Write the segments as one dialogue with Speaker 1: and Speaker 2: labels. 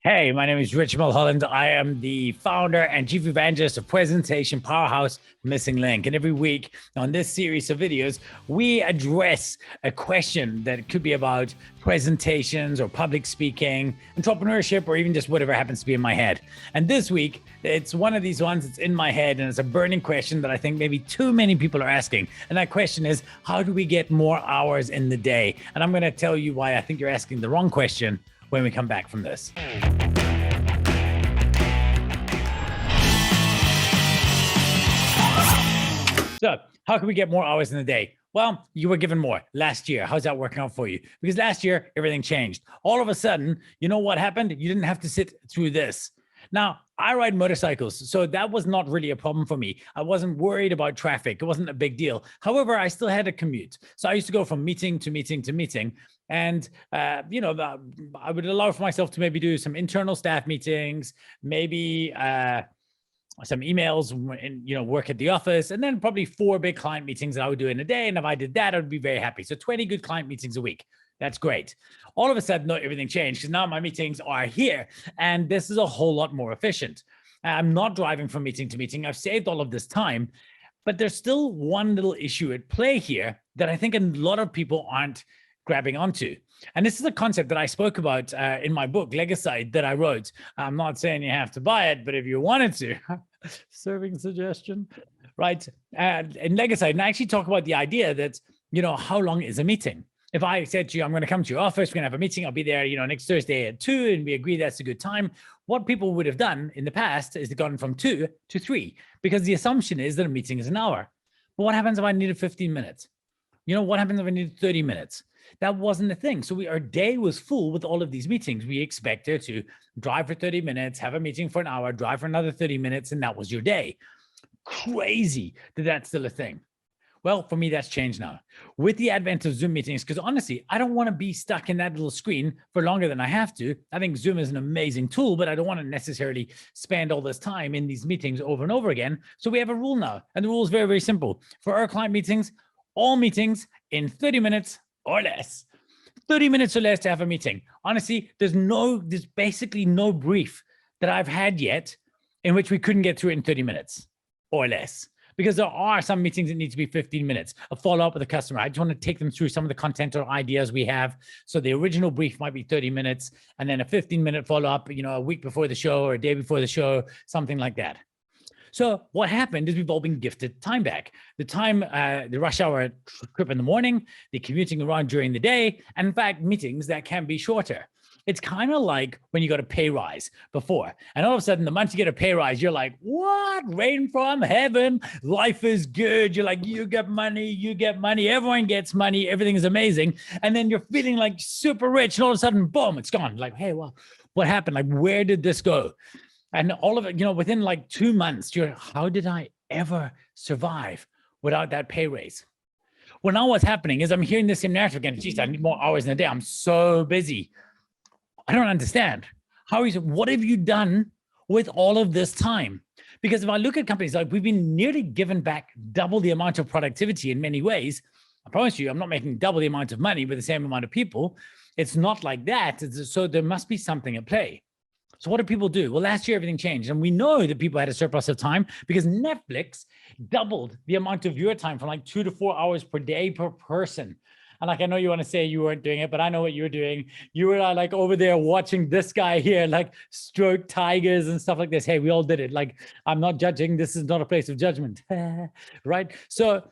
Speaker 1: Hey, my name is Rich Mulholland. I am the founder and chief evangelist of Presentation Powerhouse Missing Link. And every week on this series of videos, we address a question that could be about presentations or public speaking, entrepreneurship, or even just whatever happens to be in my head. And this week, it's one of these ones that's in my head, and it's a burning question that I think maybe too many people are asking. And that question is, how do we get more hours in the day? And I'm going to tell you why I think you're asking the wrong question when we come back from this. So, how can we get more hours in the day? Well, you were given more last year. How's that working out for you? Because last year, everything changed. All of a sudden, you know what happened? You didn't have to sit through this. Now, I ride motorcycles, so that was not really a problem for me. I wasn't worried about traffic. It wasn't a big deal. However, I still had a commute. So I used to go from meeting to meeting to meeting. And, I would allow for myself to maybe do some internal staff meetings, maybe some emails and, work at the office, and then probably 4 big client meetings that I would do in a day. And if I did that, I'd be very happy. So 20 good client meetings a week. That's great. All of a sudden, everything changed because now my meetings are here, and this is a whole lot more efficient. I'm not driving from meeting to meeting. I've saved all of this time, but there's still one little issue at play here that I think a lot of people aren't grabbing onto. And this is a concept that I spoke about in my book, Legacide, that I wrote. I'm not saying you have to buy it, but if you wanted to, serving suggestion, right? In Legacide, and I actually talk about the idea that, how long is a meeting? If I said to you, I'm going to come to your office, we're going to have a meeting, I'll be there, next Thursday at 2, and we agree that's a good time. What people would have done in the past is they've gone from 2 to 3, because the assumption is that a meeting is an hour. But what happens if I needed 15 minutes? What happens if I needed 30 minutes? That wasn't a thing. So our day was full with all of these meetings. We expected to drive for 30 minutes, have a meeting for an hour, drive for another 30 minutes, and that was your day. Crazy that that's still a thing. Well, for me, that's changed now. With the advent of Zoom meetings, because honestly, I don't want to be stuck in that little screen for longer than I have to. I think Zoom is an amazing tool, but I don't want to necessarily spend all this time in these meetings over and over again. So we have a rule now, and the rule is very, very simple. For our client meetings, all meetings in 30 minutes or less. 30 minutes or less to have a meeting. Honestly, there's basically no brief that I've had yet in which we couldn't get through it in 30 minutes or less. Because there are some meetings that need to be 15 minutes, a follow-up with a customer. I just want to take them through some of the content or ideas we have. So the original brief might be 30 minutes, and then a 15-minute follow-up, a week before the show or a day before the show, something like that. So what happened is we've all been gifted time back. The time, the rush hour trip in the morning, the commuting around during the day, and in fact, meetings that can be shorter. It's kind of like when you got a pay rise before, and all of a sudden, the month you get a pay rise, you're like, what? Rain from heaven. Life is good. You're like, you get money, everyone gets money, everything is amazing. And then you're feeling like super rich, and all of a sudden, boom, it's gone. Like, hey, well, what happened? Like, where did this go? And all of it, within like 2 months, how did I ever survive without that pay raise? Well, now what's happening is I'm hearing the same narrative again. Geez, I need more hours in a day. I'm so busy. I don't understand. What have you done with all of this time? Because if I look at companies, like we've been nearly given back double the amount of productivity in many ways. I promise you, I'm not making double the amount of money with the same amount of people. It's not like that. So there must be something at play. So what do people do? Well, last year, everything changed. And we know that people had a surplus of time because Netflix doubled the amount of your time from like 2 to 4 hours per day per person. And like, I know you want to say you weren't doing it, but I know what you were doing. You were like over there watching this guy here, like stroke tigers and stuff like this. Hey, we all did it. Like, I'm not judging. This is not a place of judgment, right? So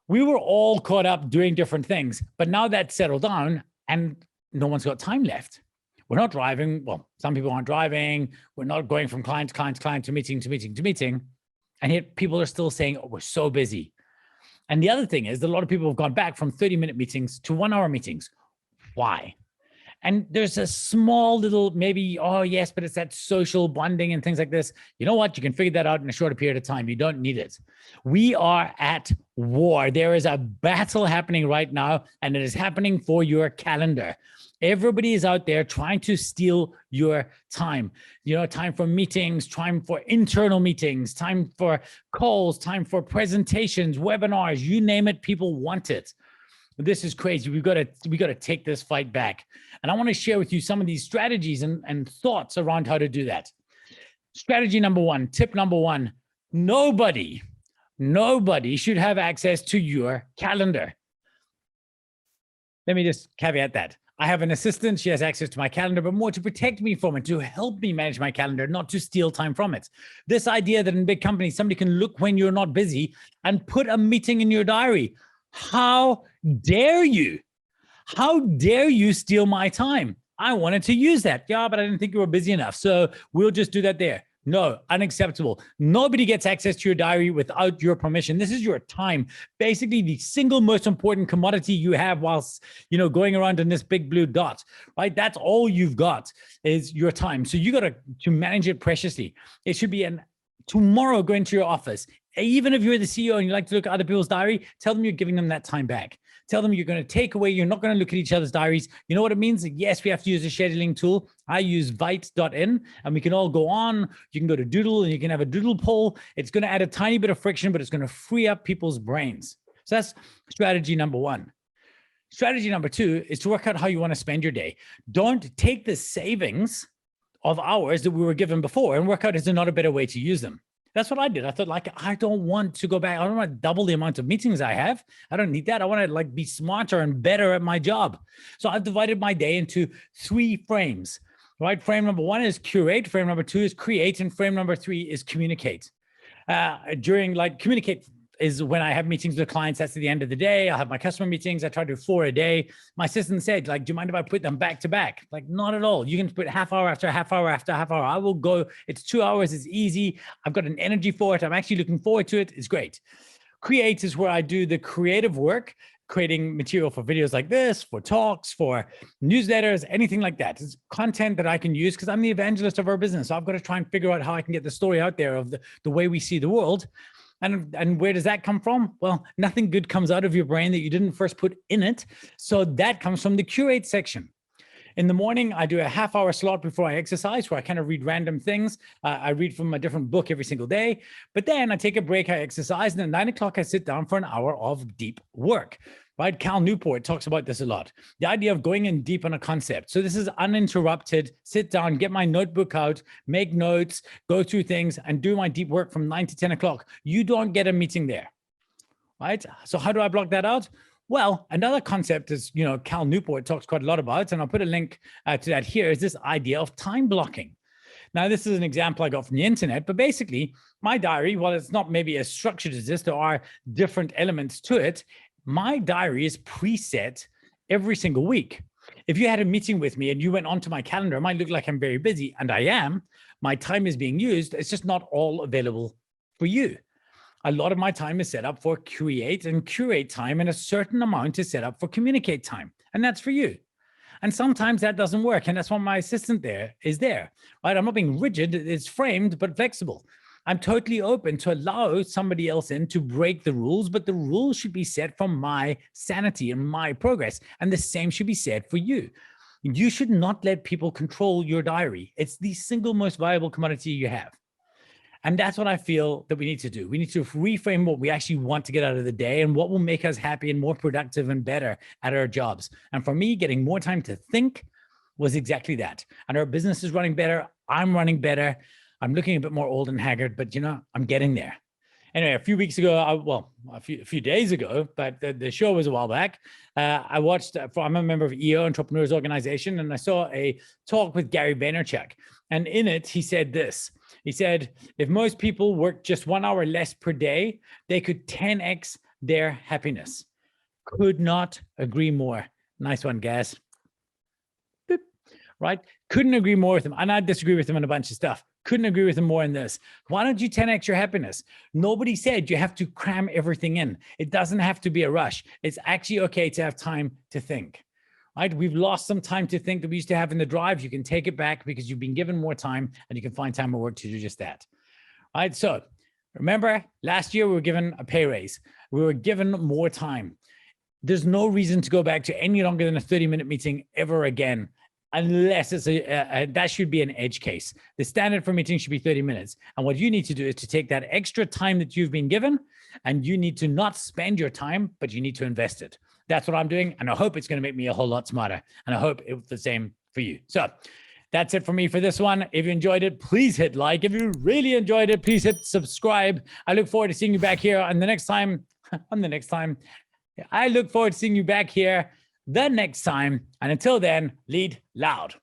Speaker 1: we were all caught up doing different things, but now that's settled down and no one's got time left. We're not driving. Well, some people aren't driving. We're not going from client to client to client to meeting to meeting to meeting. And yet people are still saying, oh, we're so busy. And the other thing is that a lot of people have gone back from 30-minute meetings to 1-hour meetings. Why? And there's a small little maybe, oh, yes, but it's that social bonding and things like this. You know what? You can figure that out in a shorter period of time. You don't need it. We are at war. There is a battle happening right now, and it is happening for your calendar. Everybody is out there trying to steal your time, time for meetings, time for internal meetings, time for calls, time for presentations, webinars, you name it, people want it. This is crazy. We got to take this fight back. And I want to share with you some of these strategies and thoughts around how to do that. Strategy number one, tip number one, nobody should have access to your calendar. Let me just caveat that. I have an assistant. She has access to my calendar, but more to protect me from it, to help me manage my calendar, not to steal time from it. This idea that in big companies, somebody can look when you're not busy and put a meeting in your diary. How dare you? How dare you steal my time? I wanted to use that. Yeah, but I didn't think you were busy enough. So we'll just do that there. No, unacceptable. Nobody gets access to your diary without your permission. This is your time. Basically, the single most important commodity you have whilst, going around in this big blue dot, right? That's all you've got is your time. So you got to manage it preciously. It should be tomorrow, go into your office. Even if you're the CEO and you like to look at other people's diary, tell them you're giving them that time back. Tell them you're going to take away, you're not going to look at each other's diaries. You know what it means? Yes, we have to use a scheduling tool. I use Vyte.in, and we can all go on. You can go to Doodle and you can have a Doodle poll. It's going to add a tiny bit of friction, but it's going to free up people's brains. So that's strategy number one. Strategy number two is to work out how you want to spend your day. Don't take the savings of hours that we were given before and work out is there not a better way to use them. That's what I did. I thought, I don't want to go back. I don't want to double the amount of meetings I have. I don't need that. I want to be smarter and better at my job. So I've divided my day into 3 frames, right? Frame number 1 is curate. Frame number 2 is create. And frame number 3 is communicate. Communicate is when I have meetings with clients. That's at the end of the day. I'll have my customer meetings. I try to do 4 a day. My assistant said, do you mind if I put them back to back? Not at all. You can put half hour after half hour after half hour. I will go. It's 2 hours. It's easy. I've got an energy for it. I'm actually looking forward to it. It's great. Create is where I do the creative work, creating material for videos like this, for talks, for newsletters, anything like that. It's content that I can use because I'm the evangelist of our business. So I've got to try and figure out how I can get the story out there of the way we see the world. And where does that come from? Well, nothing good comes out of your brain that you didn't first put in it. So that comes from the curate section. In the morning, I do a half-hour slot before I exercise where I kind of read random things. I read from a different book every single day. But then I take a break, I exercise, and at 9 o'clock, I sit down for an hour of deep work. Right? Cal Newport talks about this a lot. The idea of going in deep on a concept. So this is uninterrupted, sit down, get my notebook out, make notes, go through things and do my deep work from 9 to 10 o'clock. You don't get a meeting there, right? So how do I block that out? Well, another concept is, Cal Newport talks quite a lot about, and I'll put a link to that here, is this idea of time blocking. Now, this is an example I got from the internet, but basically my diary, while it's not maybe as structured as this, there are different elements to it. My diary is preset every single week. If you had a meeting with me and you went onto my calendar, it might look like I'm very busy, and I am. My time is being used. It's just not all available for you. A lot of my time is set up for create and curate time, and a certain amount is set up for communicate time, and that's for you. And sometimes that doesn't work, and that's why my assistant is there, right? I'm not being rigid. It's framed, but flexible. I'm totally open to allow somebody else in to break the rules, but the rules should be set for my sanity and my progress. And the same should be said for you. You should not let people control your diary. It's the single most valuable commodity you have. And that's what I feel that we need to do. We need to reframe what we actually want to get out of the day and what will make us happy and more productive and better at our jobs. And for me, getting more time to think was exactly that. And our business is running better. I'm running better. I'm looking a bit more old and haggard, but I'm getting there. Anyway, a few weeks ago, a few days ago, but the show was a while back. I watched, I'm a member of EO, Entrepreneurs Organization, and I saw a talk with Gary Vaynerchuk. And in it, he said this. He said, if most people work just 1 hour less per day, they could 10x their happiness. Could not agree more. Nice one, guys. Boop. Right? Couldn't agree more with him. And I disagree with him on a bunch of stuff. Couldn't agree with him more in this. Why don't you 10x your happiness? Nobody said you have to cram everything in. It doesn't have to be a rush. It's actually okay to have time to think, right? We've lost some time to think that we used to have in the drive. You can take it back because you've been given more time and you can find time at work to do just that, right? So remember, last year we were given a pay raise. We were given more time. There's no reason to go back to any longer than a 30-minute meeting ever again, unless it's that should be an edge case. The standard for meetings should be 30 minutes. And what you need to do is to take that extra time that you've been given, and you need to not spend your time, but you need to invest it. That's what I'm doing. And I hope it's going to make me a whole lot smarter. And I hope it's the same for you. So that's it for me for this one. If you enjoyed it, please hit like. If you really enjoyed it, please hit subscribe. I look forward to seeing you back here on the next time. I look forward to seeing you back here the next time. And until then, lead loud.